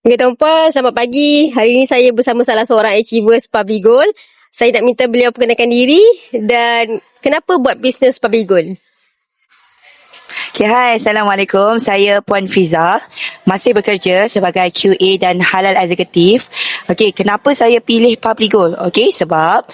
Okay, Tuan Puan, selamat pagi. Hari ini saya bersama salah seorang achievers Public Goal. Saya nak minta beliau perkenalkan diri dan kenapa buat bisnes Public Goal. Okay, hai. Assalamualaikum. Saya Puan Fiza. Masih bekerja sebagai QA dan halal eksekutif. Okay, kenapa saya pilih Public Goal? Okay, sebab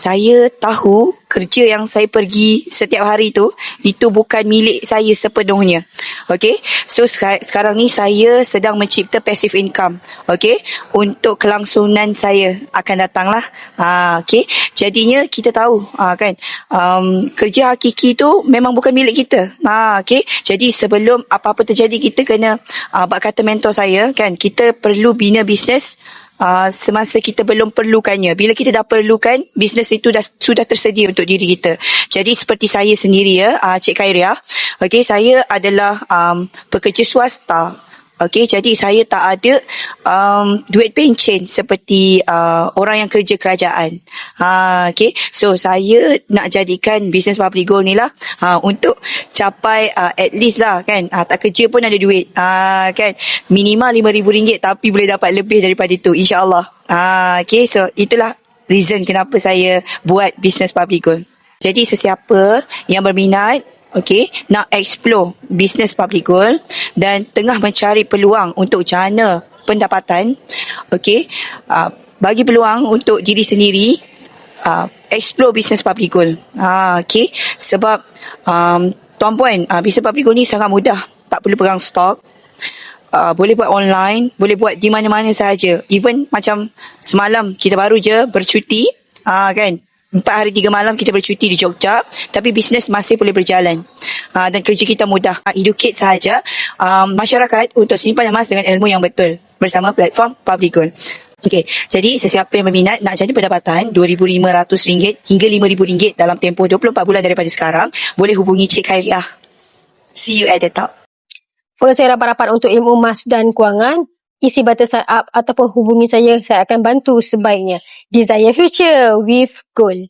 saya tahu kerja yang saya pergi setiap hari itu bukan milik saya sepenuhnya. Okay, so sekarang ni saya sedang mencipta passive income. Okay, untuk kelangsungan saya akan datang lah. Okay, jadinya kita tahu kan, kerja hakiki tu memang bukan milik kita. Okay, jadi sebelum apa-apa terjadi kita kena buat kata mentor saya kan, kita perlu bina bisnes semasa kita belum perlukannya. Bila kita dah perlukan, bisnes itu sudah tersedia untuk diri kita. Jadi seperti saya sendiri Cik Khairia. Okey, saya adalah pekerja swasta. Okey, jadi saya tak ada duit pencen seperti orang yang kerja kerajaan. Okey, so saya nak jadikan bisnes Public Goal ni lah untuk capai at least lah kan, tak kerja pun ada duit. Kan, minimal RM5,000 tapi boleh dapat lebih daripada itu, insyaAllah. Okey, so itulah reason kenapa saya buat bisnes Public Goal. Jadi sesiapa yang berminat, okey, nak explore bisnes Public Goal dan tengah mencari peluang untuk jana pendapatan, okey, bagi peluang untuk diri sendiri, explore bisnes Public Goal. Okey, sebab tuan puan, bisnes Public Goal ni sangat mudah, tak perlu pegang stok. Boleh buat online, boleh buat di mana-mana sahaja. Even macam semalam kita baru je bercuti, kan, 4 hari 3 malam kita bercuti di Jogja, tapi bisnes masih boleh berjalan. Dan kerja kita mudah. Educate sahaja masyarakat untuk simpan emas dengan ilmu yang betul bersama platform Public Goal. Okey, jadi sesiapa yang berminat nak jana pendapatan RM2,500 hingga RM5,000 dalam tempoh 24 bulan daripada sekarang, boleh hubungi Cik Khairia. See you at the top. Follow saya rapat-rapat untuk ilmu emas dan kewangan. Isi button sign up ataupun hubungi saya akan bantu sebaiknya. Desire Future with Goal.